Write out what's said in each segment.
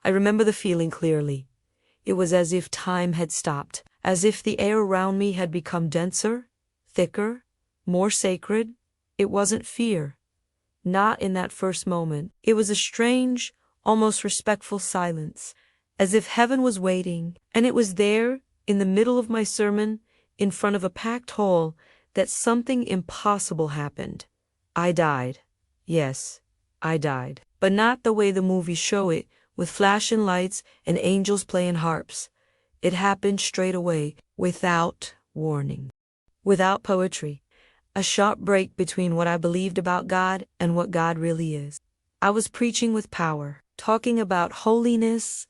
I remember the feeling clearly. It was as if time had stopped, as if the air around me had become denser, thicker, more sacred. It wasn't fear. Not in that first moment. It was a strange, almost respectful silence, as if heaven was waiting, and it was there, in the middle of my sermon, in front of a packed hall, that something impossible happened. I died. Yes, I died. But not the way the movies show it, with flashing lights and angels playing harps. It happened straight away, without warning. Without poetry. A sharp break between what I believed about God and what God really is. I was preaching with power, talking about holiness,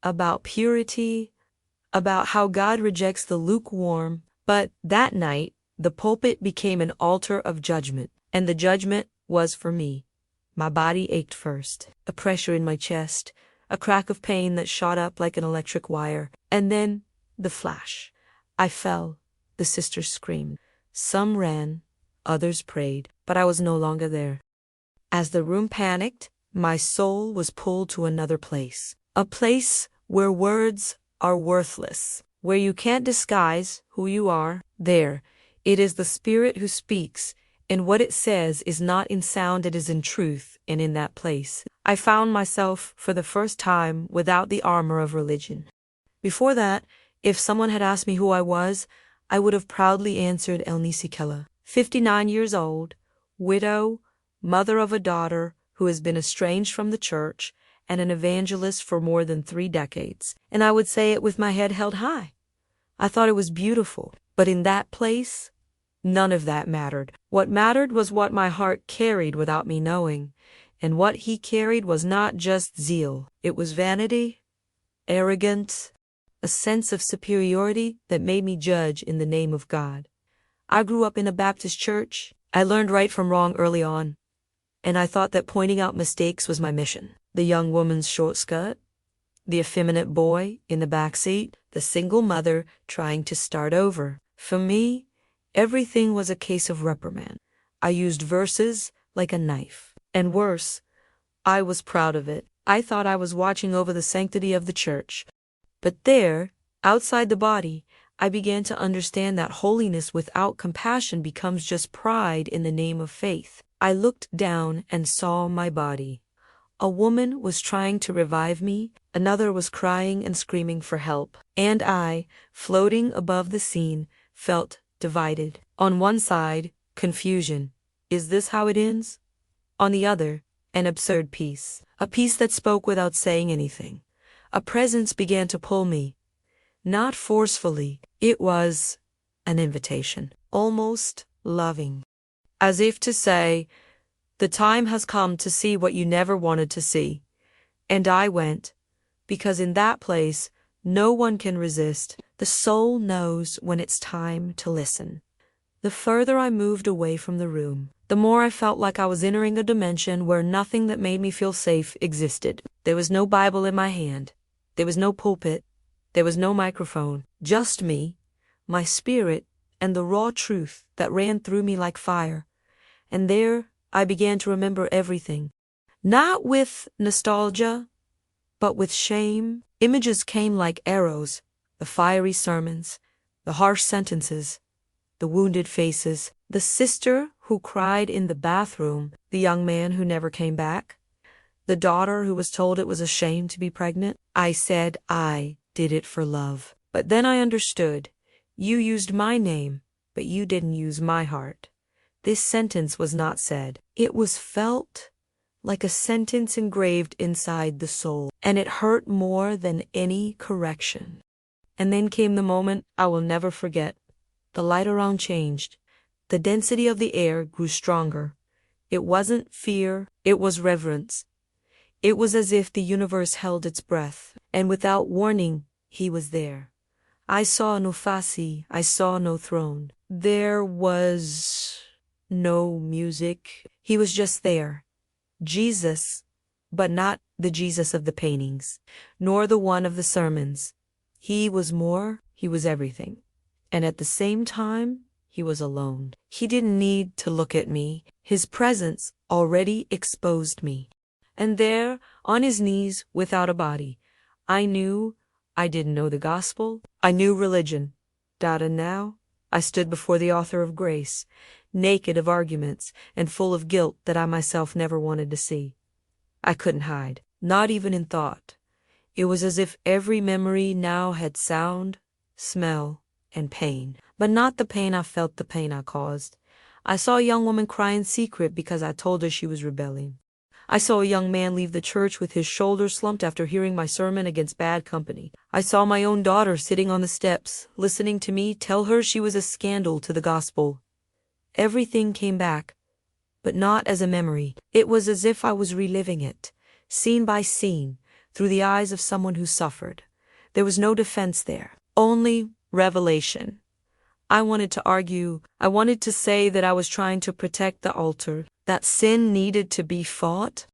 about purity, about how God rejects the lukewarm, but that night, the pulpit became an altar of judgment, and the judgment was for me. My body ached first, a pressure in my chest, a crack of pain that shot up like an electric wire, and then the flash. I fell. The sisters screamed. Some ran, others prayed, but I was no longer there. As the room panicked, my soul was pulled to another place. A place where words are worthless, where you can't disguise who you are. There, it is the Spirit who speaks, and what it says is not in sound, it is in truth, and in that place, I found myself for the first time without the armor of religion. Before that, if someone had asked me who I was, I would have proudly answered Elnisi Kella, 59 years old, widow, mother of a daughter who has been estranged from the church, and an evangelist for more than 3 decades. And I would say it with my head held high. I thought it was beautiful, but in that place, none of that mattered. What mattered was what my heart carried without me knowing, and what he carried was not just zeal. It was vanity, arrogance, a sense of superiority that made me judge in the name of God. I grew up in a Baptist church. I learned right from wrong early on, and I thought that pointing out mistakes was my mission. The young woman's short skirt, the effeminate boy in the back seat, the single mother trying to start over. For me, everything was a case of reprimand. I used verses like a knife. And worse, I was proud of it. I thought I was watching over the sanctity of the church. But there, outside the body, I began to understand that holiness without compassion becomes just pride in the name of faith. I looked down and saw my body. A woman was trying to revive me, another was crying and screaming for help, and I, floating above the scene, felt divided. On one side, confusion. Is this how it ends? On the other, an absurd peace. A peace that spoke without saying anything. A presence began to pull me. Not forcefully, it was an invitation, almost loving. As if to say, the time has come to see what you never wanted to see. And I went, because in that place, no one can resist. The soul knows when it's time to listen. The further I moved away from the room, the more I felt like I was entering a dimension where nothing that made me feel safe existed. There was no Bible in my hand. There was no pulpit. There was no microphone. Just me, my spirit, and the raw truth that ran through me like fire. And there I began to remember everything. Not with nostalgia, but with shame. Images came like arrows, the fiery sermons, the harsh sentences, the wounded faces, the sister who cried in the bathroom, the young man who never came back, the daughter who was told it was a shame to be pregnant. I said I did it for love. But then I understood. You used my name, but you didn't use my heart. This sentence was not said. It was felt like a sentence engraved inside the soul, and it hurt more than any correction. And then came the moment I will never forget. The light around changed. The density of the air grew stronger. It wasn't fear, it was reverence. It was as if the universe held its breath, and without warning, he was there. I saw no face, I saw no throne. There was no music. He was just there. Jesus, but not the Jesus of the paintings, nor the one of the sermons. He was more, he was everything. And at the same time, he was alone. He didn't need to look at me. His presence already exposed me. And there, on his knees, without a body, I knew I didn't know the gospel. I knew religion. And now I stood before the author of grace, naked of arguments and full of guilt that I myself never wanted to see. I couldn't hide, not even in thought. It was as if every memory now had sound, smell, and pain. But not the pain I felt, the pain I caused. I saw a young woman cry in secret because I told her she was rebelling. I saw a young man leave the church with his shoulders slumped after hearing my sermon against bad company. I saw my own daughter sitting on the steps, listening to me tell her she was a scandal to the gospel. Everything came back, but not as a memory. It was as if I was reliving it, scene by scene, through the eyes of someone who suffered. There was no defense there, only revelation. I wanted to argue. I wanted to say that I was trying to protect the altar, that sin needed to be fought,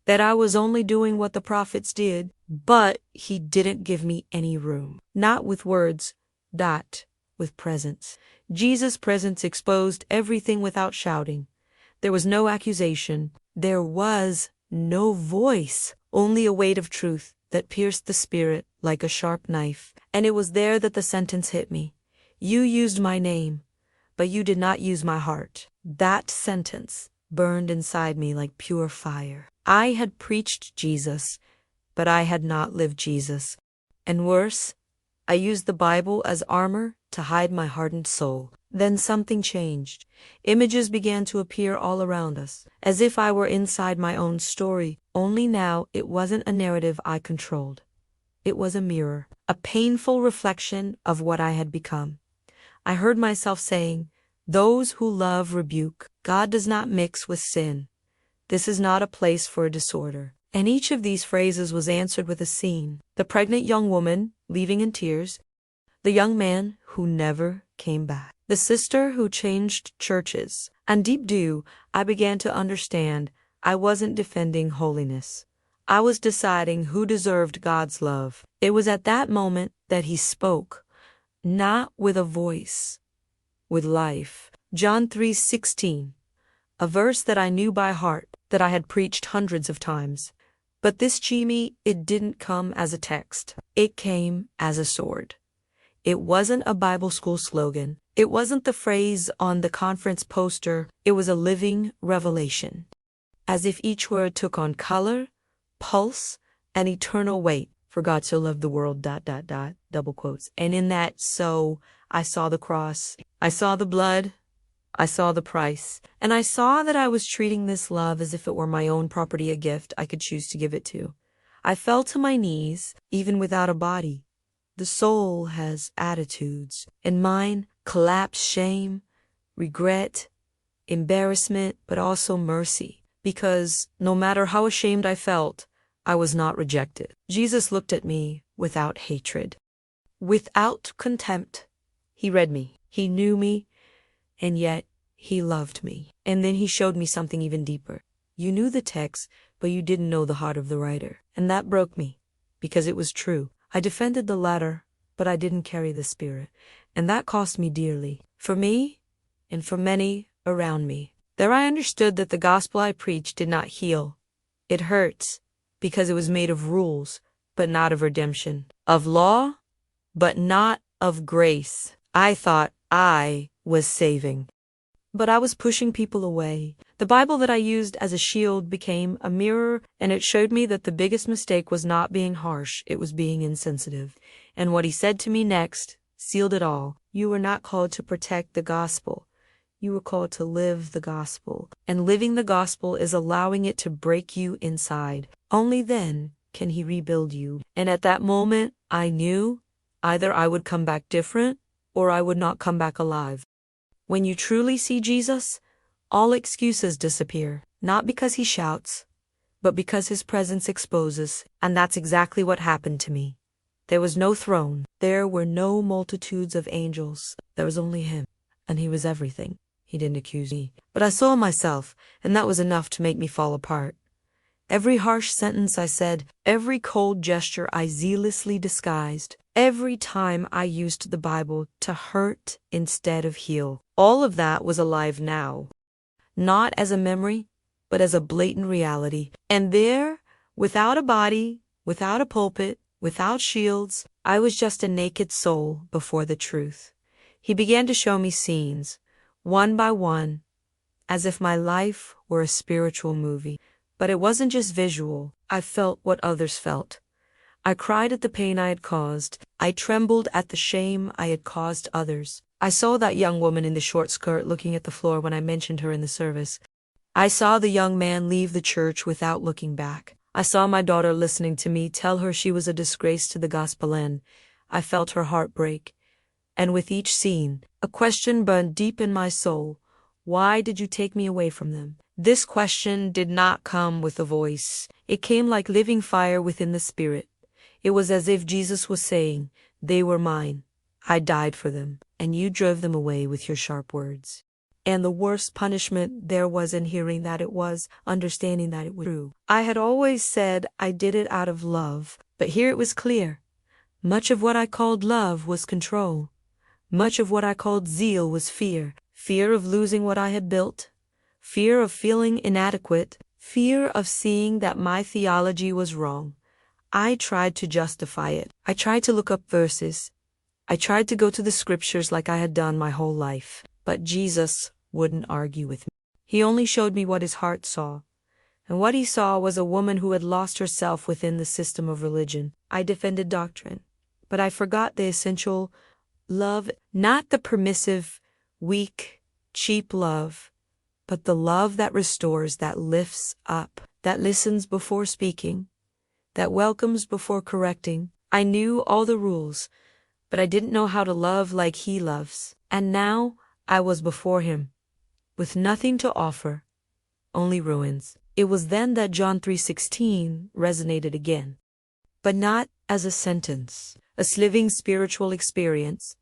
that I was only doing what the prophets did, but he didn't give me any room. Not with words, with presence. Jesus' presence exposed everything without shouting. There was no accusation. There was no voice, only a weight of truth that pierced the spirit like a sharp knife. And it was there that the sentence hit me. You used my name, but you did not use my heart. That sentence burned inside me like pure fire. I had preached Jesus, but I had not lived Jesus. And worse, I used the Bible as armor to hide my hardened soul. Then something changed. Images began to appear all around us, as if I were inside my own story. Only now it wasn't a narrative I controlled. It was a mirror, a painful reflection of what I had become. I heard myself saying, "Those who love rebuke. God does not mix with sin. This is not a place for a disorder." And each of these phrases was answered with a scene. The pregnant young woman, leaving in tears. The young man who never came back. The sister who changed churches. And deep down, I began to understand I wasn't defending holiness. I was deciding who deserved God's love. It was at that moment that he spoke, not with a voice, with life. John 3:16, a verse that I knew by heart, that I had preached hundreds of times. But this Chimi, it didn't come as a text. It came as a sword. It wasn't a Bible school slogan. It wasn't the phrase on the conference poster. It was a living revelation. As if each word took on color, pulse, and eternal weight. For God so loved the world, double quotes. And in that so, I saw the cross. I saw the blood. I saw the price. And I saw that I was treating this love as if it were my own property, a gift I could choose to give it to. I fell to my knees, even without a body. The soul has attitudes. In mine, collapse, shame, regret, embarrassment, but also mercy. Because no matter how ashamed I felt, I was not rejected. Jesus looked at me without hatred, without contempt. He read me. He knew me, and yet he loved me. And then he showed me something even deeper. You knew the text, but you didn't know the heart of the writer. And that broke me, because it was true. I defended the latter, but I didn't carry the spirit. And that cost me dearly, for me and for many around me. There I understood that the gospel I preached did not heal. It hurts, because it was made of rules, but not of redemption. Of law, but not of grace. I thought I was saving, but I was pushing people away. The Bible that I used as a shield became a mirror, and it showed me that the biggest mistake was not being harsh, it was being insensitive. And what he said to me next sealed it all. You were not called to protect the gospel. You were called to live the gospel. And living the gospel is allowing it to break you inside. Only then can he rebuild you. And at that moment, I knew either I would come back different or I would not come back alive. When you truly see Jesus, all excuses disappear. Not because he shouts, but because his presence exposes. And that's exactly what happened to me. There was no throne. There were no multitudes of angels. There was only him. And he was everything. He didn't accuse me. But I saw myself, and that was enough to make me fall apart. Every harsh sentence I said, every cold gesture I zealously disguised, every time I used the Bible to hurt instead of heal, all of that was alive now. Not as a memory, but as a blatant reality. And there, without a body, without a pulpit, without shields, I was just a naked soul before the truth. He began to show me scenes, one by one, as if my life were a spiritual movie. But it wasn't just visual. I felt what others felt. I cried at the pain I had caused. I trembled at the shame I had caused others. I saw that young woman in the short skirt looking at the floor when I mentioned her in the service. I saw the young man leave the church without looking back. I saw my daughter listening to me tell her she was a disgrace to the gospel, and I felt her heart break. And with each scene, a question burned deep in my soul. Why did you take me away from them? This question did not come with a voice. It came like living fire within the spirit. It was as if Jesus was saying, they were mine. I died for them, and you drove them away with your sharp words. And the worst punishment there was in hearing that it was, understanding that it was true. I had always said I did it out of love, but here it was clear. Much of what I called love was control. Much of what I called zeal was fear. Fear of losing what I had built. Fear of feeling inadequate. Fear of seeing that my theology was wrong. I tried to justify it. I tried to look up verses. I tried to go to the scriptures like I had done my whole life. But Jesus wouldn't argue with me. He only showed me what his heart saw. And what he saw was a woman who had lost herself within the system of religion. I defended doctrine, but I forgot the essential love, not the permissive, weak, cheap love, but the love that restores, that lifts up, that listens before speaking, that welcomes before correcting. I knew all the rules, but I didn't know how to love like he loves. And now I was before him, with nothing to offer, only ruins. It was then that John 3:16 resonated again, but not as a sentence, a living spiritual experience.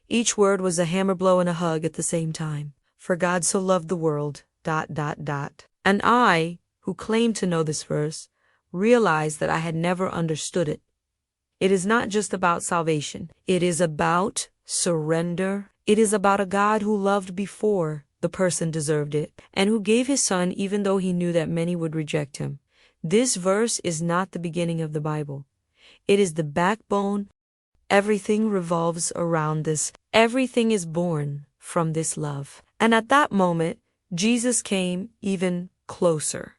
Each word was a hammer blow and a hug at the same time. For God so loved the world, ... And I, who claimed to know this verse, realized that I had never understood it. It is not just about salvation. It is about surrender. It is about a God who loved before the person deserved it, and who gave his son even though he knew that many would reject him. This verse is not the beginning of the Bible. It is the backbone. Everything revolves around this. Everything is born from this love. And at that moment, Jesus came even closer.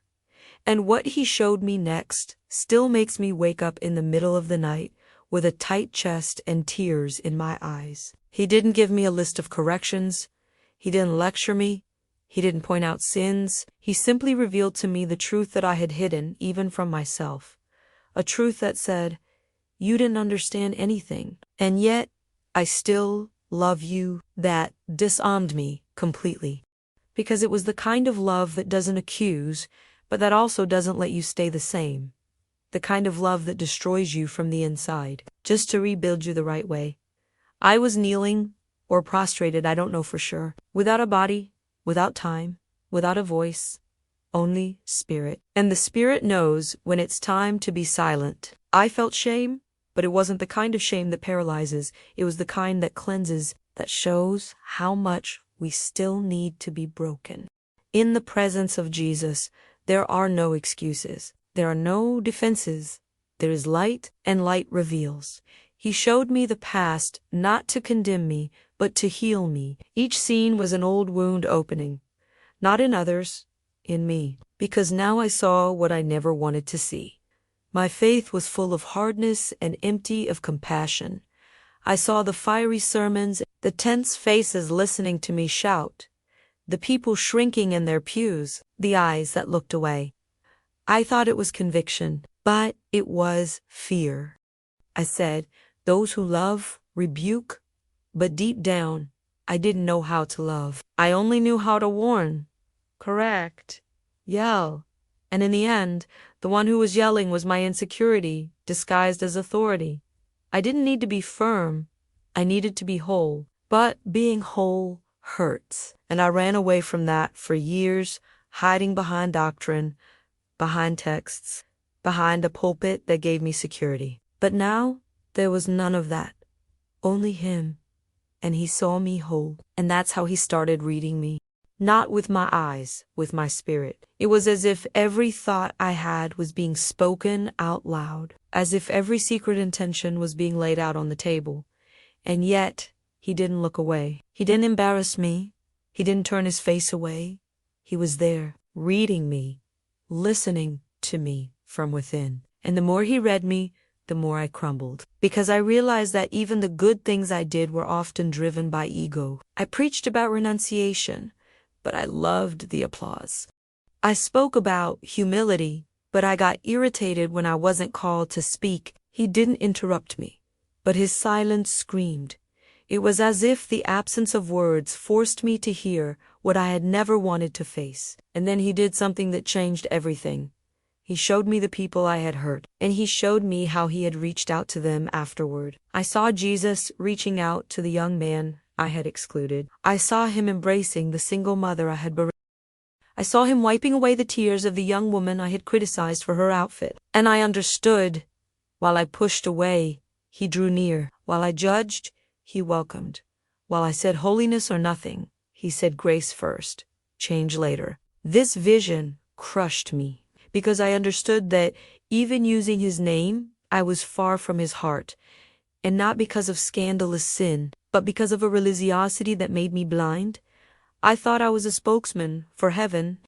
And what he showed me next still makes me wake up in the middle of the night with a tight chest and tears in my eyes. He didn't give me a list of corrections. He didn't lecture me. He didn't point out sins. He simply revealed to me the truth that I had hidden even from myself. A truth that said, you didn't understand anything, and yet I still love you. That disarmed me completely, because it was the kind of love that doesn't accuse, but that also doesn't let you stay the same. The kind of love that destroys you from the inside, just to rebuild you the right way. I was kneeling, or prostrated, I don't know for sure, without a body, without time, without a voice, only spirit. And the spirit knows when it's time to be silent. I felt shame, but it wasn't the kind of shame that paralyzes. It was the kind that cleanses, that shows how much we still need to be broken. In the presence of Jesus, there are no excuses. There are no defenses. There is light, and light reveals. He showed me the past, not to condemn me, but to heal me. Each scene was an old wound opening. Not in others, in me. Because now I saw what I never wanted to see. My faith was full of hardness and empty of compassion. I saw the fiery sermons, the tense faces listening to me shout, the people shrinking in their pews, the eyes that looked away. I thought it was conviction, but it was fear. I said, those who love rebuke, but deep down, I didn't know how to love. I only knew how to warn, correct, yell. And in the end, the one who was yelling was my insecurity, disguised as authority. I didn't need to be firm. I needed to be whole. But being whole hurts. And I ran away from that for years, hiding behind doctrine, behind texts, behind a pulpit that gave me security. But now, there was none of that. Only him. And he saw me whole. And that's how he started reading me. Not with my eyes, with my spirit. It was as if every thought I had was being spoken out loud, as if every secret intention was being laid out on the table. And yet, he didn't look away. He didn't embarrass me. He didn't turn his face away. He was there, reading me, listening to me from within. And the more he read me, the more I crumbled, because I realized that even the good things I did were often driven by ego. I preached about renunciation, but I loved the applause. I spoke about humility, but I got irritated when I wasn't called to speak. He didn't interrupt me, but his silence screamed. It was as if the absence of words forced me to hear what I had never wanted to face. And then he did something that changed everything. He showed me the people I had hurt, and he showed me how he had reached out to them afterward. I saw Jesus reaching out to the young man I had excluded. I saw him embracing the single mother I had berated. I saw him wiping away the tears of the young woman I had criticized for her outfit. And I understood. While I pushed away, he drew near. While I judged, he welcomed. While I said holiness or nothing, he said grace first, change later. This vision crushed me, because I understood that even using his name, I was far from his heart, and not because of scandalous sin, but because of a religiosity that made me blind. I thought I was a spokesman for heaven,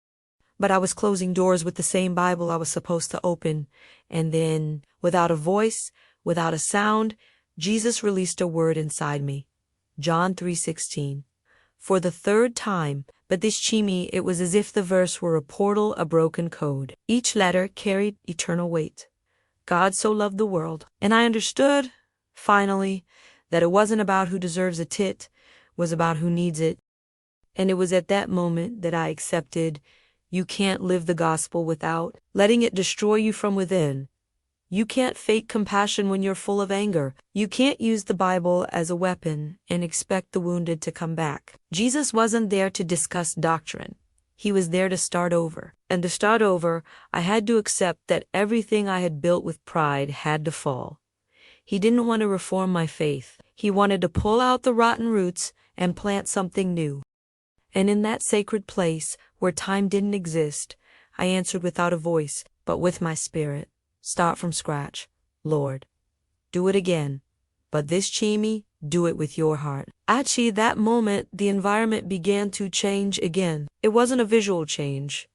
but I was closing doors with the same Bible I was supposed to open. And then, without a voice, without a sound, Jesus released a word inside me. John 3:16. For the third time, but this chimi, it was as if the verse were a portal, a broken code. Each letter carried eternal weight. God so loved the world. And I understood, finally, that it wasn't about who deserves a tit, it was about who needs it. And it was at that moment that I accepted you can't live the gospel without letting it destroy you from within. You can't fake compassion when you're full of anger. You can't use the Bible as a weapon and expect the wounded to come back. Jesus wasn't there to discuss doctrine. He was there to start over. And to start over, I had to accept that everything I had built with pride had to fall. He didn't want to reform my faith. He wanted to pull out the rotten roots and plant something new. And in that sacred place, where time didn't exist, I answered without a voice, but with my spirit. Start from scratch. Lord, do it again. But this chimi, do it with your heart. Actually, that moment, the environment began to change again. It wasn't a visual change.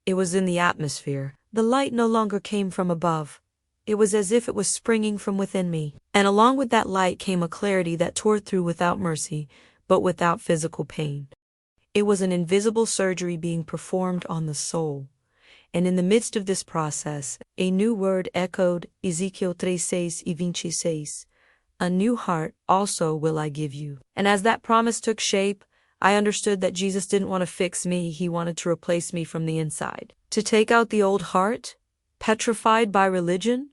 It was in the atmosphere. The light no longer came from above. It was as if it was springing from within me. And along with that light came a clarity that tore through without mercy, but without physical pain. It was an invisible surgery being performed on the soul. And in the midst of this process, a new word echoed Ezekiel 3:6-26. A new heart also will I give you. And as that promise took shape, I understood that Jesus didn't want to fix me. He wanted to replace me from the inside. To take out the old heart, petrified by religion,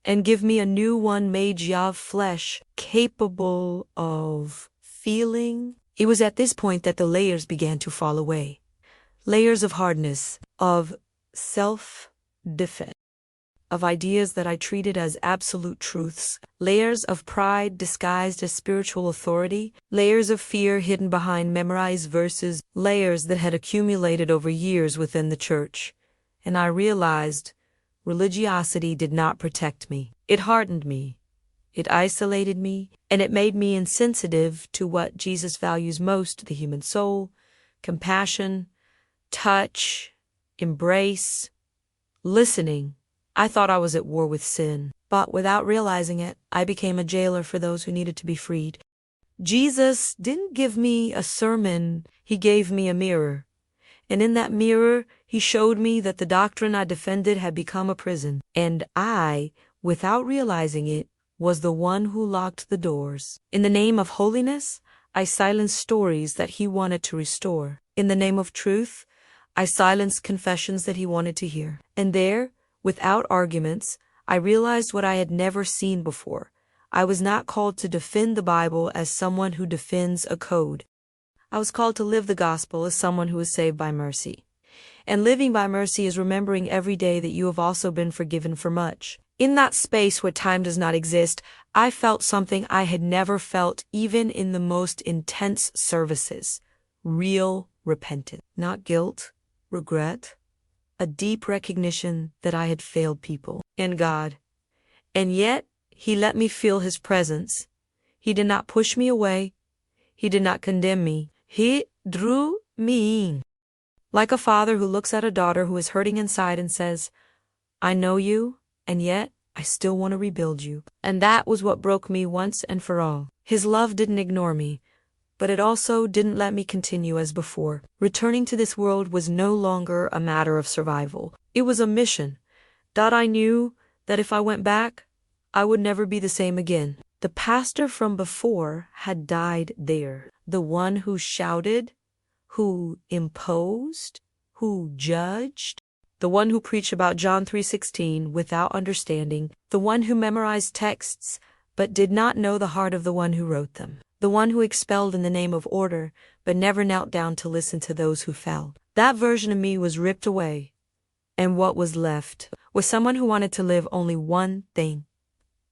and give me a new one made of flesh, capable of feeling. It was at this point that the layers began to fall away. Layers of hardness, of self-defense, of ideas that I treated as absolute truths, layers of pride disguised as spiritual authority, layers of fear hidden behind memorized verses, layers that had accumulated over years within the church. And I realized religiosity did not protect me. It hardened me. It isolated me, and it made me insensitive to what Jesus values most, the human soul, compassion, touch, embrace, listening. I thought I was at war with sin, but without realizing it, I became a jailer for those who needed to be freed. Jesus didn't give me a sermon, he gave me a mirror. And in that mirror, he showed me that the doctrine I defended had become a prison. And I, without realizing it, was the one who locked the doors. In the name of holiness, I silenced stories that he wanted to restore. In the name of truth, I silenced confessions that he wanted to hear. And there, without arguments, I realized what I had never seen before. I was not called to defend the Bible as someone who defends a code. I was called to live the gospel as someone who is saved by mercy. And living by mercy is remembering every day that you have also been forgiven for much. In that space where time does not exist, I felt something I had never felt even in the most intense services. Real repentance. Not guilt, regret, a deep recognition that I had failed people and God. And yet, He let me feel His presence. He did not push me away. He did not condemn me. He drew me in. Like a father who looks at a daughter who is hurting inside and says, I know you, and yet I still want to rebuild you. And that was what broke me once and for all. His love didn't ignore me, but it also didn't let me continue as before. Returning to this world was no longer a matter of survival. It was a mission. That I knew that if I went back, I would never be the same again. The pastor from before had died there. The one who shouted, who imposed, who judged, the one who preached about John 3:16 without understanding, the one who memorized texts but did not know the heart of the one who wrote them, the one who expelled in the name of order but never knelt down to listen to those who fell. That version of me was ripped away, and what was left was someone who wanted to live only one thing: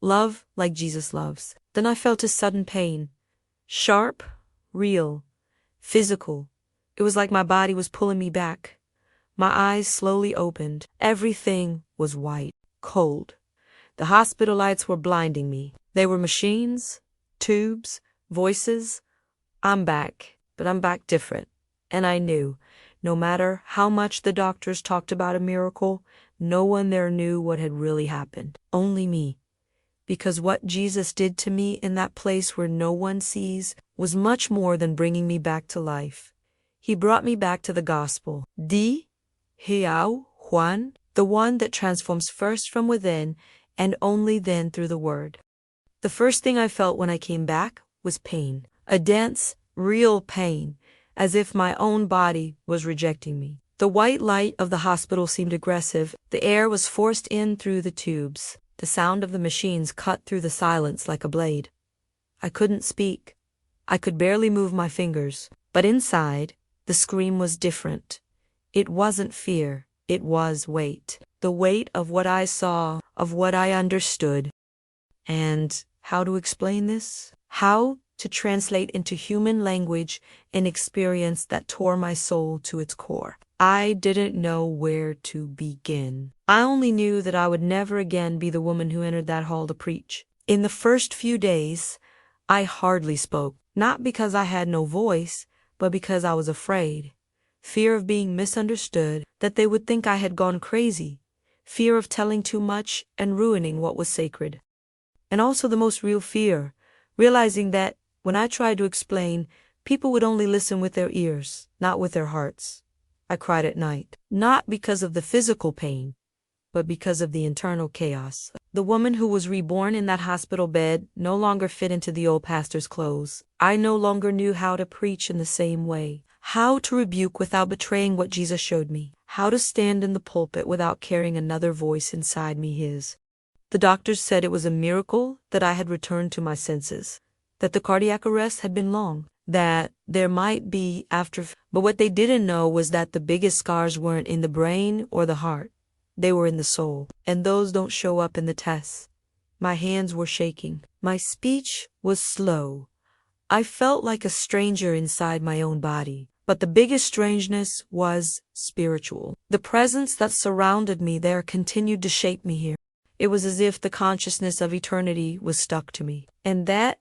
love like Jesus loves. Then I felt a sudden pain, sharp, real, physical. It was like my body was pulling me back. My eyes slowly opened. Everything was white, cold. The hospital lights were blinding me. They were machines, tubes, voices. I'm back, but I'm back different. And I knew, no matter how much the doctors talked about a miracle, no one there knew what had really happened. Only me. Because what Jesus did to me in that place where no one sees was much more than bringing me back to life. He brought me back to the gospel. Di Hiao Juan, the one that transforms first from within and only then through the word. The first thing I felt when I came back was pain. A dense, real pain, as if my own body was rejecting me. The white light of the hospital seemed aggressive. The air was forced in through the tubes. The sound of the machines cut through the silence like a blade. I couldn't speak. I could barely move my fingers. But inside, the scream was different. It wasn't fear. It was weight. The weight of what I saw, of what I understood. And how to explain this? How to translate into human language an experience that tore my soul to its core. I didn't know where to begin. I only knew that I would never again be the woman who entered that hall to preach. In the first few days, I hardly spoke, not because I had no voice, but because I was afraid. Fear of being misunderstood, that they would think I had gone crazy. Fear of telling too much and ruining what was sacred. And also the most real fear, realizing that when I tried to explain, people would only listen with their ears, not with their hearts. I cried at night, not because of the physical pain, but because of the internal chaos. The woman who was reborn in that hospital bed no longer fit into the old pastor's clothes. I no longer knew how to preach in the same way, how to rebuke without betraying what Jesus showed me, how to stand in the pulpit without carrying another voice inside me, his. The doctors said it was a miracle that I had returned to my senses, that the cardiac arrest had been long, that there might be after, but what they didn't know was that the biggest scars weren't in the brain or the heart. They were in the soul, and those don't show up in the tests. My hands were shaking. My speech was slow. I felt like a stranger inside my own body. But the biggest strangeness was spiritual. The presence that surrounded me there continued to shape me here. It was as if the consciousness of eternity was stuck to me. And that ...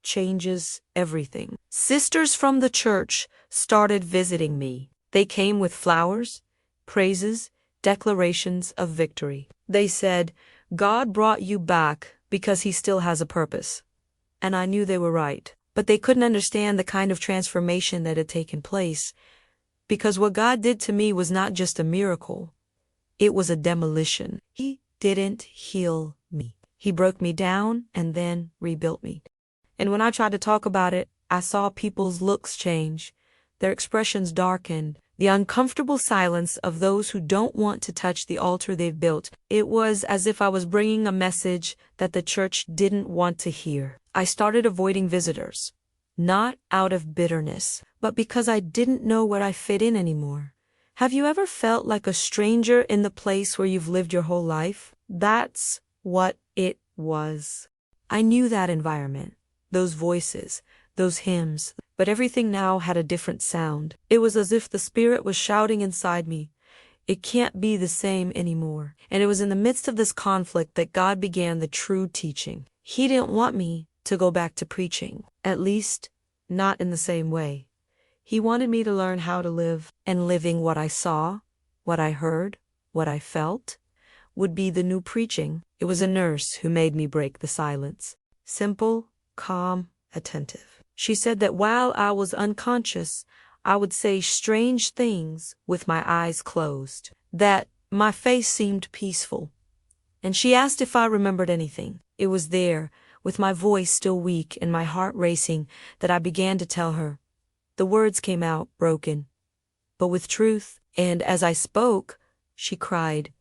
changes everything. Sisters from the church started visiting me. They came with flowers, praises, declarations of victory. They said, God brought you back because He still has a purpose. And I knew they were right. But they couldn't understand the kind of transformation that had taken place, because what God did to me was not just a miracle. It was a demolition. He didn't heal me. He broke me down and then rebuilt me. And when I tried to talk about it, I saw people's looks change, their expressions darken, the uncomfortable silence of those who don't want to touch the altar they've built. It was as if I was bringing a message that the church didn't want to hear. I started avoiding visitors, not out of bitterness, but because I didn't know where I fit in anymore. Have you ever felt like a stranger in the place where you've lived your whole life? That's what it was. I knew that environment, those voices, those hymns, but everything now had a different sound. It was as if the Spirit was shouting inside me, "It can't be the same anymore." And it was in the midst of this conflict that God began the true teaching. He didn't want me to go back to preaching, at least not in the same way. He wanted me to learn how to live, and living what I saw, what I heard, what I felt, would be the new preaching. It was a nurse who made me break the silence. Simple, calm, attentive. She said that while I was unconscious, I would say strange things with my eyes closed, that my face seemed peaceful. And she asked if I remembered anything. It was there, with my voice still weak and my heart racing, that I began to tell her. The words came out broken, but with truth, and as I spoke, she cried,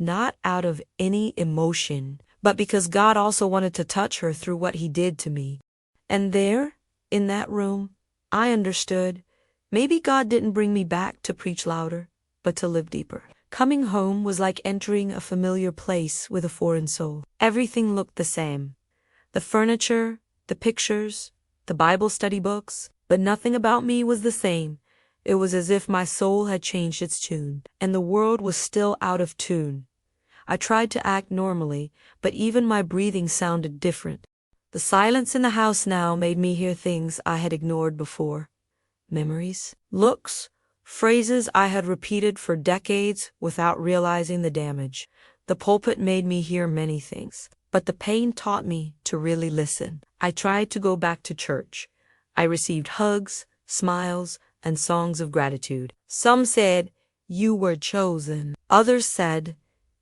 not out of any emotion, but because God also wanted to touch her through what He did to me. And there, in that room, I understood, maybe God didn't bring me back to preach louder, but to live deeper. Coming home was like entering a familiar place with a foreign soul. Everything looked the same. The furniture, the pictures, the Bible study books, but nothing about me was the same. It was as if my soul had changed its tune, and the world was still out of tune. I tried to act normally, but even my breathing sounded different. The silence in the house now made me hear things I had ignored before. Memories, looks, phrases I had repeated for decades without realizing the damage. The pulpit made me hear many things, but the pain taught me to really listen. I tried to go back to church. I received hugs, smiles, and songs of gratitude. Some said, "You were chosen." Others said,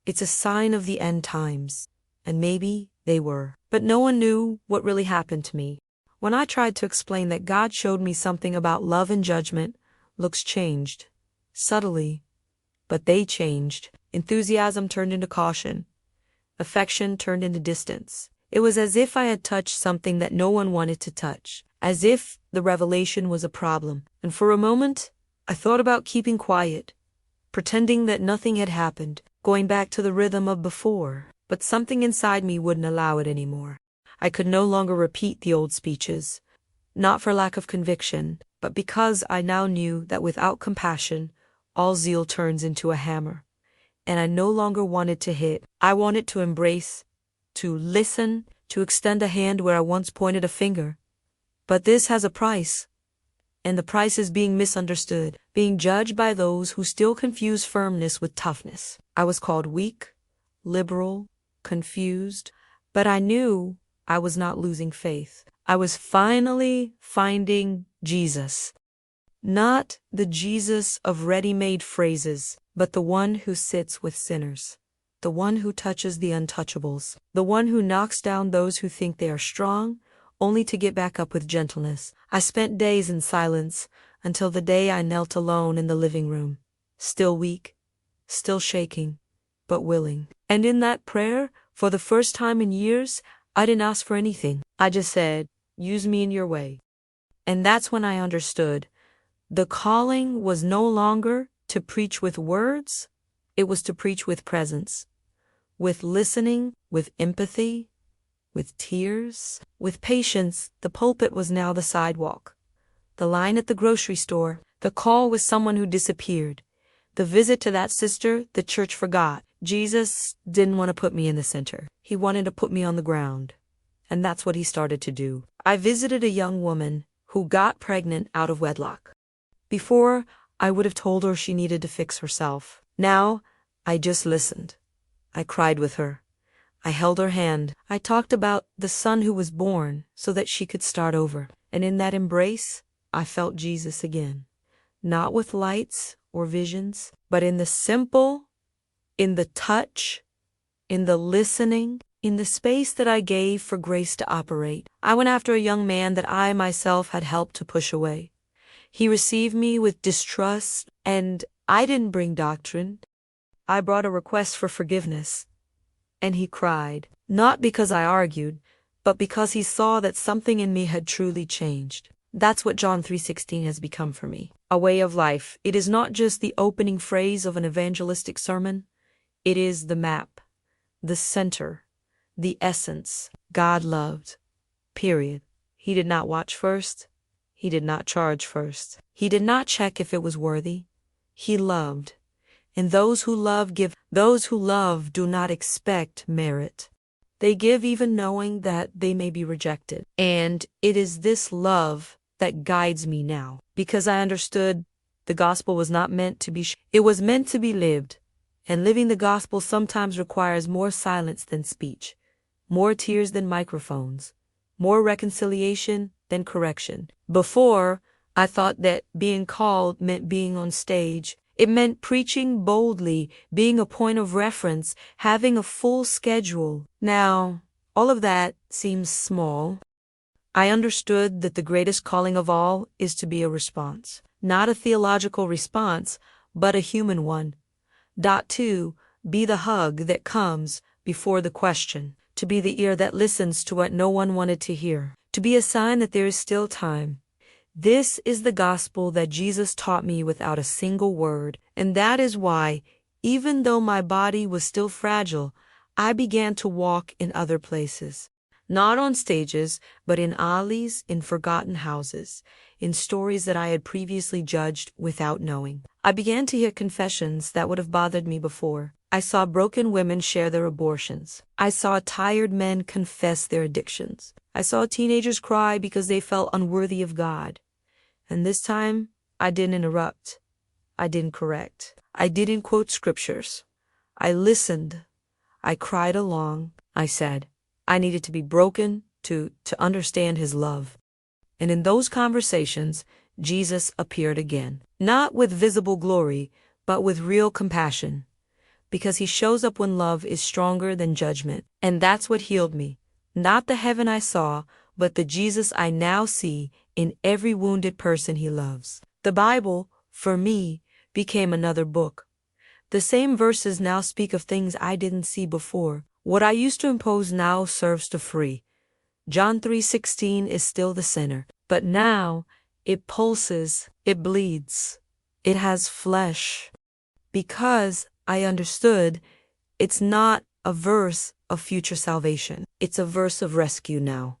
"It's a sign of the end times." And maybe they were. But no one knew what really happened to me. When I tried to explain that God showed me something about love and judgment, looks changed. Subtly. But they changed. Enthusiasm turned into caution. Affection turned into distance. It was as if I had touched something that no one wanted to touch. As if the revelation was a problem. And for a moment, I thought about keeping quiet, pretending that nothing had happened, going back to the rhythm of before. But something inside me wouldn't allow it anymore. I could no longer repeat the old speeches, not for lack of conviction, but because I now knew that without compassion, all zeal turns into a hammer. And I no longer wanted to hit. I wanted to embrace, to listen, to extend a hand where I once pointed a finger. But this has a price. And the price is being misunderstood, being judged by those who still confuse firmness with toughness. I was called weak, liberal, confused, but I knew I was not losing faith. I was finally finding Jesus. Not the Jesus of ready-made phrases, but the one who sits with sinners, the one who touches the untouchables, the one who knocks down those who think they are strong, only to get back up with gentleness. I spent days in silence until the day I knelt alone in the living room, still weak, still shaking, but willing. And in that prayer, for the first time in years, I didn't ask for anything. I just said, "Use me in your way." And that's when I understood. The calling was no longer to preach with words, it was to preach with presence, with listening, with empathy, with tears, with patience. The pulpit was now the sidewalk, the line at the grocery store, the call with someone who disappeared, the visit to that sister the church forgot. Jesus didn't want to put me in the center. He wanted to put me on the ground. And that's what He started to do. I visited a young woman who got pregnant out of wedlock. Before, I would have told her she needed to fix herself. Now, I just listened. I cried with her. I held her hand. I talked about the son who was born so that she could start over. And in that embrace, I felt Jesus again. Not with lights or visions, but in the simple, in the touch, in the listening, in the space that I gave for grace to operate. I went after a young man that I myself had helped to push away. He received me with distrust, and I didn't bring doctrine. I brought a request for forgiveness. And he cried, not because I argued, but because he saw that something in me had truly changed. That's what John 3:16 has become for me. A way of life. It is not just the opening phrase of an evangelistic sermon. It is the map, the center, the essence. God loved. Period. He did not watch first. He did not charge first. He did not check if it was worthy. He loved. And those who love give. Those who love do not expect merit. They give even knowing that they may be rejected. And it is this love that guides me now, because I understood the gospel was not meant to be it was meant to be lived. And living the gospel sometimes requires more silence than speech, more tears than microphones, more reconciliation than correction. Before, I thought that being called meant being on stage. It meant preaching boldly, being a point of reference, having a full schedule. Now, all of that seems small. I understood that the greatest calling of all is to be a response. Not a theological response, but a human one. To be the hug that comes before the question. To be the ear that listens to what no one wanted to hear. To be a sign that there is still time. This is the gospel that Jesus taught me without a single word, and that is why, even though my body was still fragile, I began to walk in other places. Not on stages, but in alleys, in forgotten houses, in stories that I had previously judged without knowing. I began to hear confessions that would have bothered me before. I saw broken women share their abortions. I saw tired men confess their addictions. I saw teenagers cry because they felt unworthy of God. And this time, I didn't interrupt. I didn't correct. I didn't quote scriptures. I listened. I cried along. I said, I needed to be broken to understand his love. And in those conversations, Jesus appeared again. Not with visible glory, but with real compassion. Because he shows up when love is stronger than judgment. And that's what healed me. Not the heaven I saw, but the Jesus I now see in every wounded person he loves. The Bible, for me, became another book. The same verses now speak of things I didn't see before. What I used to impose now serves to free. John 3:16 is still the center, but now it pulses, it bleeds, it has flesh. Because I understood it's not a verse of future salvation. It's a verse of rescue now.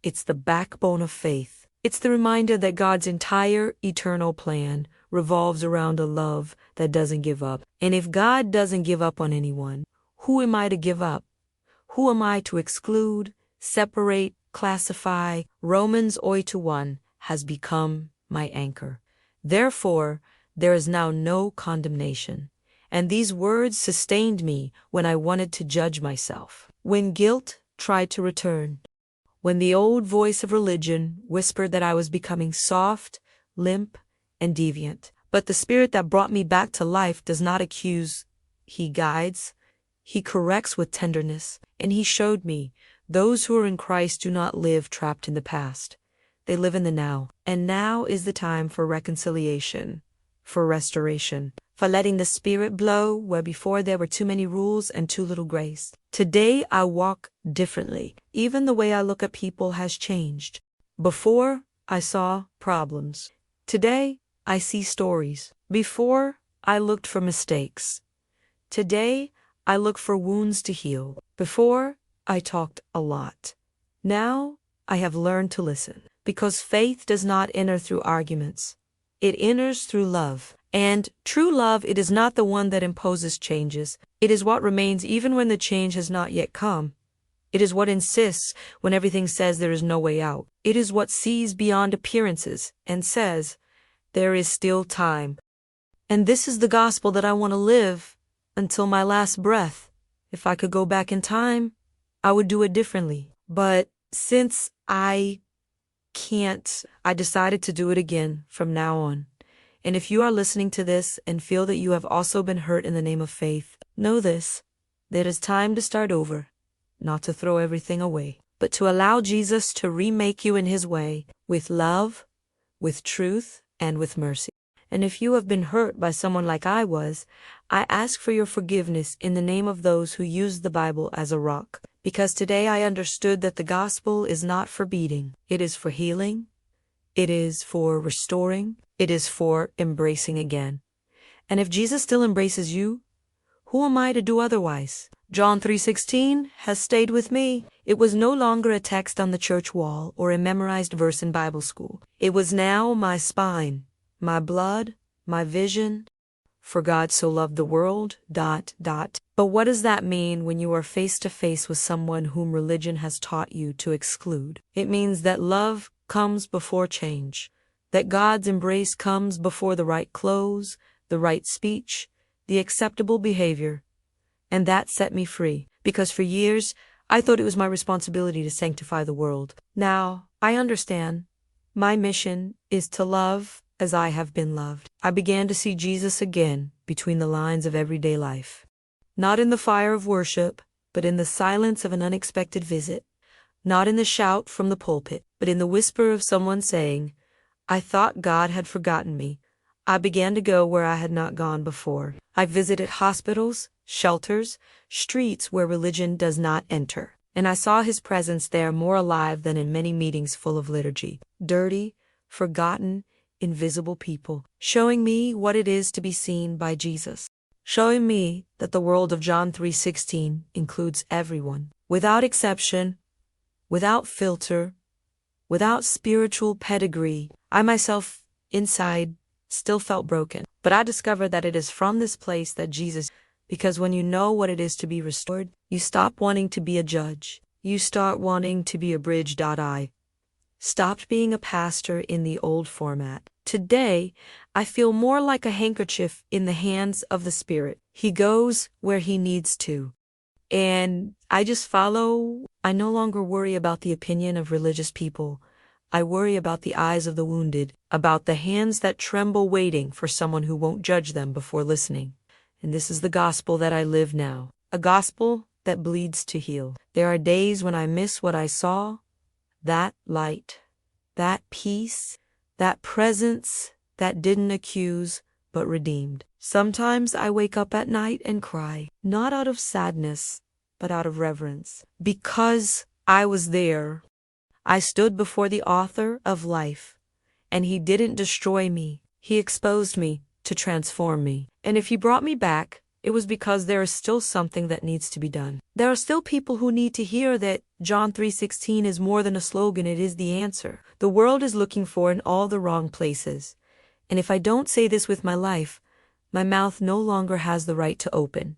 It's the backbone of faith. It's the reminder that God's entire eternal plan revolves around a love that doesn't give up. And if God doesn't give up on anyone, who am I to give up? Who am I to exclude, separate, classify? Romans 8:1 has become my anchor. Therefore, there is now no condemnation. And these words sustained me when I wanted to judge myself. When guilt tried to return. When the old voice of religion whispered that I was becoming soft, limp, and deviant. But the Spirit that brought me back to life does not accuse. He guides. He corrects with tenderness. And he showed me, those who are in Christ do not live trapped in the past. They live in the now. And now is the time for reconciliation, for restoration, for letting the Spirit blow where before there were too many rules and too little grace. Today I walk differently. Even the way I look at people has changed. Before, I saw problems. Today, I see stories. Before, I looked for mistakes. Today, I look for wounds to heal. Before, I talked a lot. Now, I have learned to listen. Because faith does not enter through arguments. It enters through love. And true love, it is not the one that imposes changes. It is what remains even when the change has not yet come. It is what insists when everything says there is no way out. It is what sees beyond appearances and says, there is still time. And this is the gospel that I want to live until my last breath. If I could go back in time, I would do it differently. But since I can't, I decided to do it again from now on. And if you are listening to this and feel that you have also been hurt in the name of faith, know this, that it is time to start over, not to throw everything away, but to allow Jesus to remake you in his way, with love, with truth, and with mercy. And if you have been hurt by someone like I was, I ask for your forgiveness in the name of those who use the Bible as a rock. Because today I understood that the gospel is not for beating, it is for healing, it is for restoring, it is for embracing again. And if Jesus still embraces you, who am I to do otherwise? John 3:16 has stayed with me. It was no longer a text on the church wall or a memorized verse in Bible school. It was now my spine, my blood, my vision. For God so loved the world, ... But what does that mean when you are face to face with someone whom religion has taught you to exclude? It means that love comes before change, that God's embrace comes before the right clothes, the right speech, the acceptable behavior. And that set me free, because for years I thought it was my responsibility to sanctify the world. Now I understand. My mission is to love as I have been loved. I began to see Jesus again between the lines of everyday life. Not in the fire of worship, but in the silence of an unexpected visit. Not in the shout from the pulpit, but in the whisper of someone saying, "I thought God had forgotten me." I began to go where I had not gone before. I visited hospitals, shelters, streets where religion does not enter. And I saw his presence there more alive than in many meetings full of liturgy. Dirty, forgotten, invisible people, showing me what it is to be seen by Jesus. Showing me that the world of John 3:16 includes everyone, without exception, without filter, without spiritual pedigree. I myself, inside, still felt broken. But I discovered that it is from this place that Jesus, because when you know what it is to be restored, you stop wanting to be a judge. You start wanting to be a bridge. I stopped being a pastor in the old format. Today, I feel more like a handkerchief in the hands of the Spirit. He goes where he needs to. And I just follow. I no longer worry about the opinion of religious people. I worry about the eyes of the wounded, about the hands that tremble waiting for someone who won't judge them before listening. And this is the gospel that I live now, a gospel that bleeds to heal. There are days when I miss what I saw, that light, that peace, that presence that didn't accuse but redeemed. Sometimes I wake up at night and cry, not out of sadness, but out of reverence, because I was there. I stood before the author of life, and he didn't destroy me. He exposed me to transform me. And if he brought me back, it was because there is still something that needs to be done. There are still people who need to hear that John 3:16 is more than a slogan, it is the answer. The world is looking for in all the wrong places. And if I don't say this with my life, my mouth no longer has the right to open.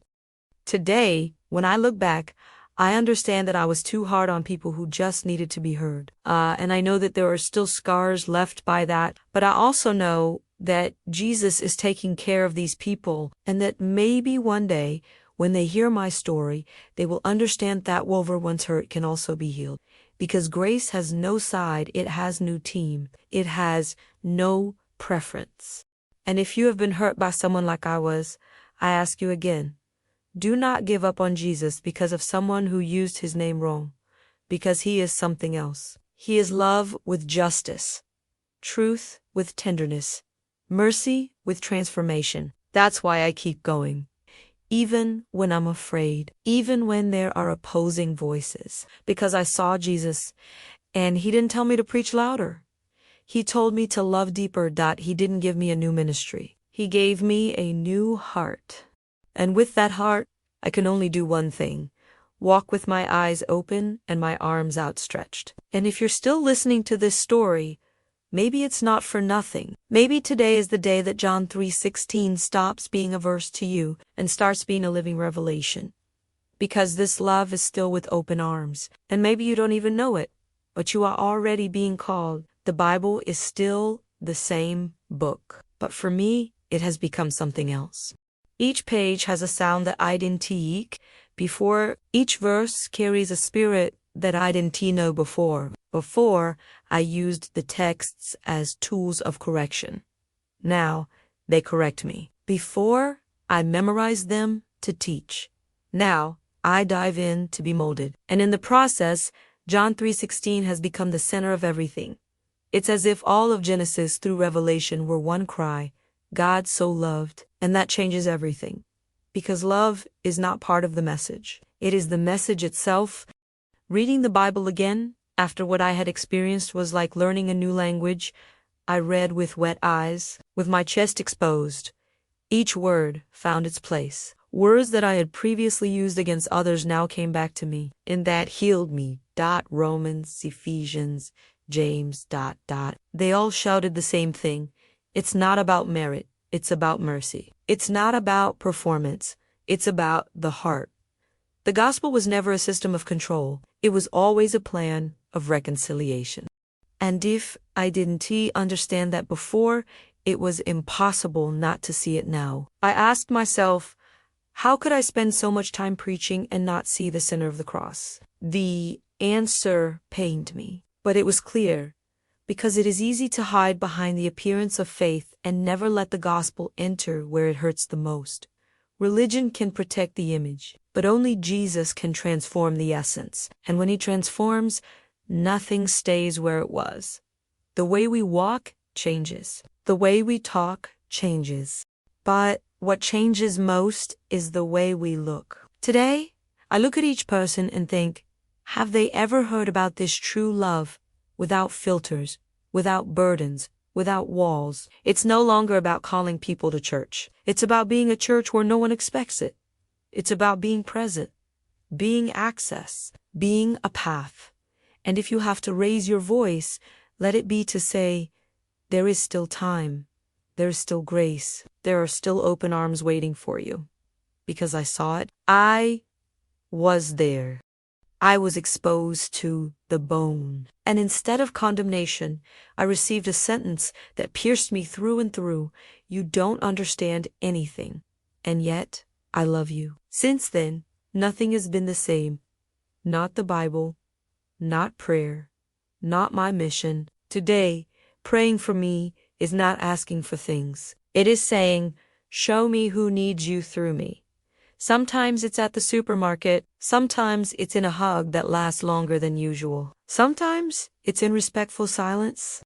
Today, when I look back, I understand that I was too hard on people who just needed to be heard. And I know that there are still scars left by that. But I also know that Jesus is taking care of these people, and that maybe one day, when they hear my story, they will understand that whatever once hurt can also be healed. Because grace has no side, it has no team. It has no preference. And if you have been hurt by someone like I was, I ask you again, do not give up on Jesus because of someone who used his name wrong, because he is something else. He is love with justice, truth with tenderness, mercy with transformation. That's why I keep going. Even when I'm afraid, even when there are opposing voices, because I saw Jesus, and he didn't tell me to preach louder. He told me to love deeper. He didn't give me a new ministry. He gave me a new heart. And with that heart, I can only do one thing, walk with my eyes open and my arms outstretched. And if you're still listening to this story, maybe it's not for nothing. Maybe today is the day that John 3:16 stops being a verse to you and starts being a living revelation. Because this love is still with open arms. And maybe you don't even know it, but you are already being called. The Bible is still the same book. But for me, it has become something else. Each page has a sound that I didn't teak before. Each verse carries a spirit that I didn't know before. Before, I used the texts as tools of correction. Now, they correct me. Before, I memorized them to teach. Now, I dive in to be molded. And in the process, John 3:16 has become the center of everything. It's as if all of Genesis through Revelation were one cry, God so loved, and that changes everything. Because love is not part of the message. It is the message itself. Reading the Bible again, after what I had experienced, was like learning a new language. I read with wet eyes, with my chest exposed. Each word found its place. Words that I had previously used against others now came back to me, and that healed me. Romans, Ephesians, James, They all shouted the same thing. It's not about merit, it's about mercy. It's not about performance, it's about the heart. The gospel was never a system of control. It was always a plan of reconciliation. And if I didn't understand that before, it was impossible not to see it now. I asked myself, how could I spend so much time preaching and not see the center of the cross? The answer pained me, but it was clear, because it is easy to hide behind the appearance of faith and never let the gospel enter where it hurts the most. Religion can protect the image, but only Jesus can transform the essence. And when he transforms, nothing stays where it was. The way we walk changes. The way we talk changes. But what changes most is the way we look. Today, I look at each person and think, have they ever heard about this true love without filters, without burdens, without walls? It's no longer about calling people to church. It's about being a church where no one expects it. It's about being present, being access, being a path. And if you have to raise your voice, let it be to say, there is still time. There is still grace. There are still open arms waiting for you. Because I saw it. I was there. I was exposed to the bone. And instead of condemnation, I received a sentence that pierced me through and through. You don't understand anything. And yet, I love you. Since then, nothing has been the same. Not the Bible, not prayer, not my mission. Today, praying for me is not asking for things. It is saying, show me who needs you through me. Sometimes it's at the supermarket. Sometimes it's in a hug that lasts longer than usual. Sometimes it's in respectful silence.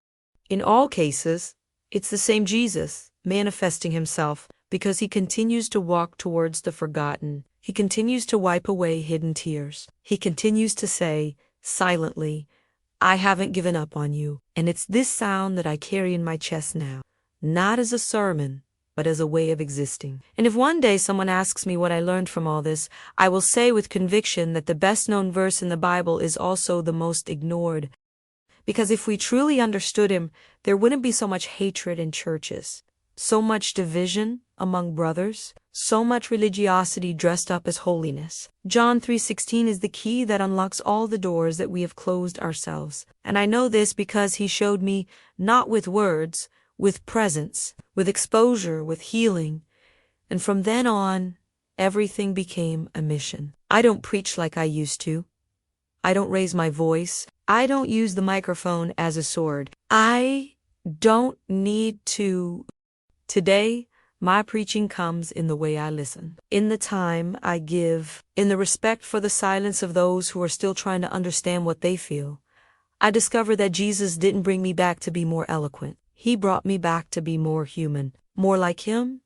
In all cases, it's the same Jesus manifesting himself because he continues to walk towards the forgotten. He continues to wipe away hidden tears. He continues to say, silently, I haven't given up on you. And it's this sound that I carry in my chest now, not as a sermon, but as a way of existing. And if one day someone asks me what I learned from all this, I will say with conviction that the best-known verse in the Bible is also the most ignored. Because if we truly understood him, there wouldn't be so much hatred in churches, so much division among brothers, so much religiosity dressed up as holiness. John 3:16 is the key that unlocks all the doors that we have closed ourselves. And I know this because he showed me, not with words, with presence, with exposure, with healing. And from then on, everything became a mission. I don't preach like I used to. I don't raise my voice. I don't use the microphone as a sword. I don't need to. Today, my preaching comes in the way I listen, in the time I give, in the respect for the silence of those who are still trying to understand what they feel. I discovered that Jesus didn't bring me back to be more eloquent. He brought me back to be more human, more like him.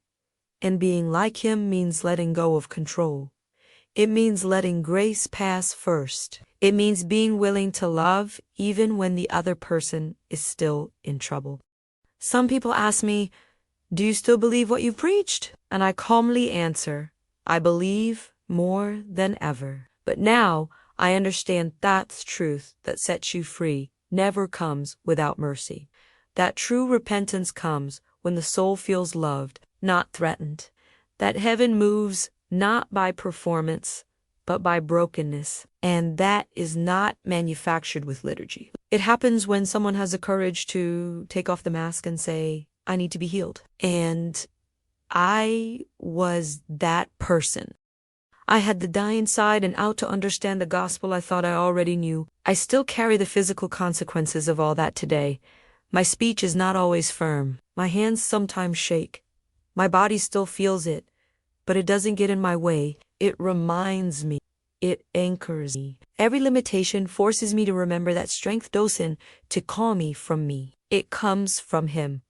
And being like him means letting go of control. It means letting grace pass first. It means being willing to love even when the other person is still in trouble. Some people ask me, do you still believe what you preached? And I calmly answer, I believe more than ever. But now I understand that's truth that sets you free never comes without mercy. That true repentance comes when the soul feels loved, not threatened. That heaven moves not by performance, but by brokenness. And that is not manufactured with liturgy. It happens when someone has the courage to take off the mask and say, I need to be healed. And I was that person. I had the die inside and out to understand the gospel I thought I already knew. I still carry the physical consequences of all that today. My speech is not always firm. My hands sometimes shake. My body still feels it, but it doesn't get in my way. It reminds me. It anchors me. Every limitation forces me to remember that strength doesn't to call me from me. It comes from him.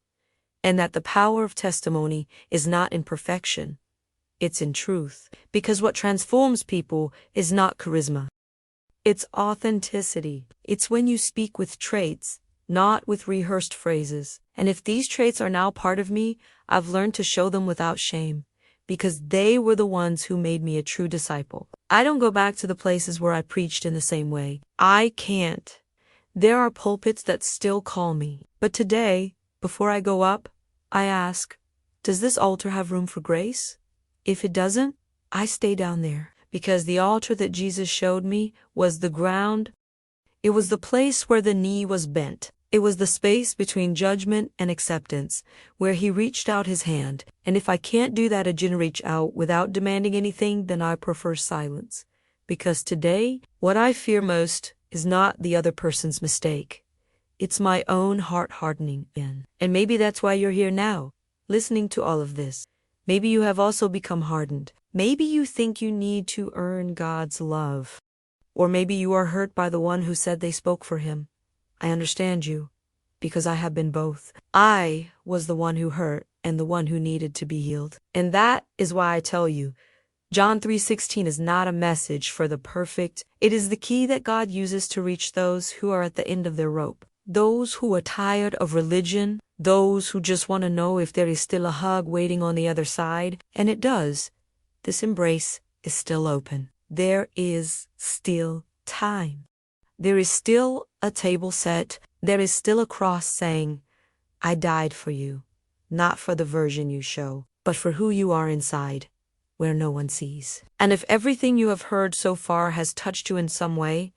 And that the power of testimony is not in perfection. It's in truth. Because what transforms people is not charisma. It's authenticity. It's when you speak with traits, not with rehearsed phrases. And if these traits are now part of me, I've learned to show them without shame. because they were the ones who made me a true disciple. I don't go back to the places where I preached in the same way. I can't. There are pulpits that still call me. But today, before I go up, I ask, does this altar have room for grace? If it doesn't, I stay down there, because the altar that Jesus showed me was the ground. It was the place where the knee was bent. It was the space between judgment and acceptance, where he reached out his hand. And if I can't do that again, reach out without demanding anything, then I prefer silence. Because today, what I fear most is not the other person's mistake. It's my own heart hardening in. And maybe that's why you're here now, listening to all of this. Maybe you have also become hardened. Maybe you think you need to earn God's love. Or maybe you are hurt by the one who said they spoke for him. I understand you, because I have been both. I was the one who hurt and the one who needed to be healed. And that is why I tell you, John 3:16 is not a message for the perfect. It is the key that God uses to reach those who are at the end of their rope. Those who are tired of religion, those who just want to know if there is still a hug waiting on the other side. And it does. This embrace is still open. There is still time. There is still a table set. There is still a cross saying, I died for you, not for the version you show, but for who you are inside, where no one sees. And if everything you have heard so far has touched you in some way,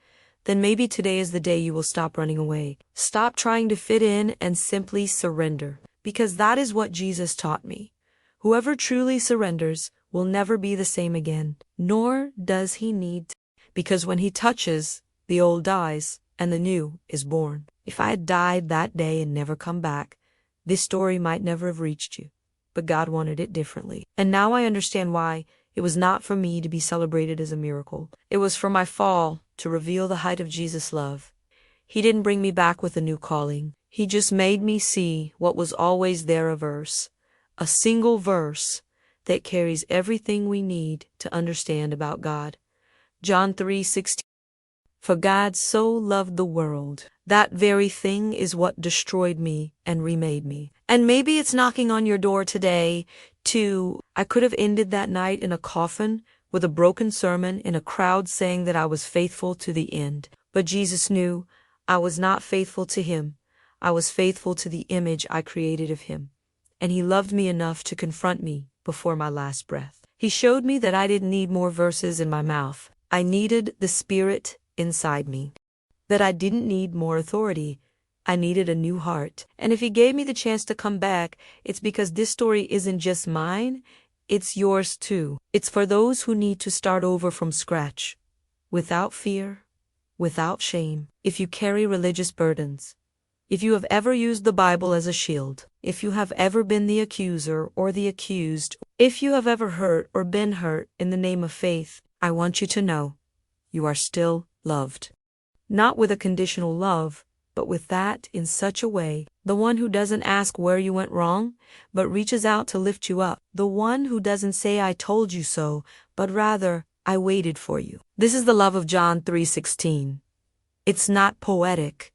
then maybe today is the day you will stop running away. Stop trying to fit in and simply surrender, because that is what Jesus taught me. Whoever truly surrenders will never be the same again, nor does he need to, because when he touches, the old dies, and the new is born. If I had died that day and never come back, this story might never have reached you. But God wanted it differently. And now I understand why. It was not for me to be celebrated as a miracle. It was for my fall to reveal the height of Jesus' love. He didn't bring me back with a new calling. He just made me see what was always there, a single verse that carries everything we need to understand about God. John 3:16. For God so loved the world. That very thing is what destroyed me and remade me. And maybe it's knocking on your door today too. I could have ended that night in a coffin with a broken sermon in a crowd saying that I was faithful to the end. But Jesus knew I was not faithful to him. I was faithful to the image I created of him. And he loved me enough to confront me before my last breath. He showed me that I didn't need more verses in my mouth. I needed the Spirit inside me. That I didn't need more authority. I needed a new heart. And if he gave me the chance to come back, it's because this story isn't just mine, it's yours too. It's for those who need to start over from scratch, without fear, without shame. If you carry religious burdens, if you have ever used the Bible as a shield, if you have ever been the accuser or the accused, if you have ever hurt or been hurt in the name of faith, I want you to know you are still loved. Not with a conditional love, but with that in such a way, the one who doesn't ask where you went wrong, but reaches out to lift you up. The one who doesn't say I told you so, but rather I waited for you. This is the love of John 3:16. It's not poetic,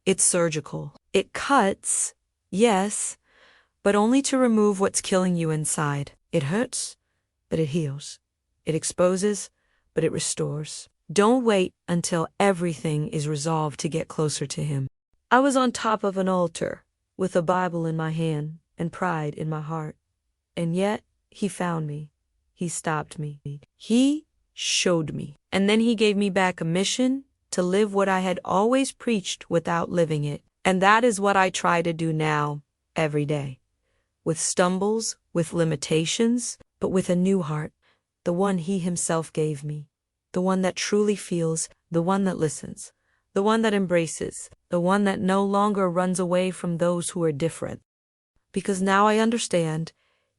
it's surgical. It cuts, yes, but only to remove what's killing you inside. It hurts, but it heals. It exposes, but it restores. Don't wait until everything is resolved to get closer to him. I was on top of an altar with a Bible in my hand and pride in my heart. And yet he found me. He stopped me. He showed me. And then he gave me back a mission to live what I had always preached without living it. And that is what I try to do now, every day. With stumbles, with limitations, but with a new heart, the one he himself gave me. The one that truly feels, the one that listens, the one that embraces, the one that no longer runs away from those who are different. Because now I understand,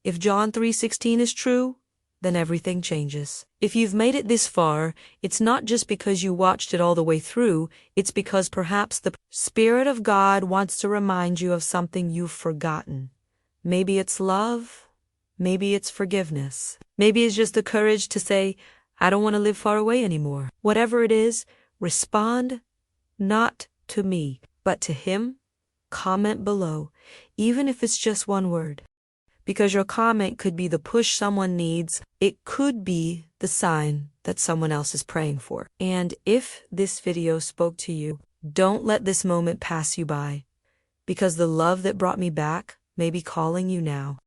if John 3:16 is true, then everything changes. If you've made it this far, it's not just because you watched it all the way through, it's because perhaps the Spirit of God wants to remind you of something you've forgotten. Maybe it's love, maybe it's forgiveness, maybe it's just the courage to say, I don't want to live far away anymore. Whatever it is, respond not to me, but to him. Comment below, even if it's just one word. Because your comment could be the push someone needs. It could be the sign that someone else is praying for. And if this video spoke to you, don't let this moment pass you by, because the love that brought me back may be calling you now.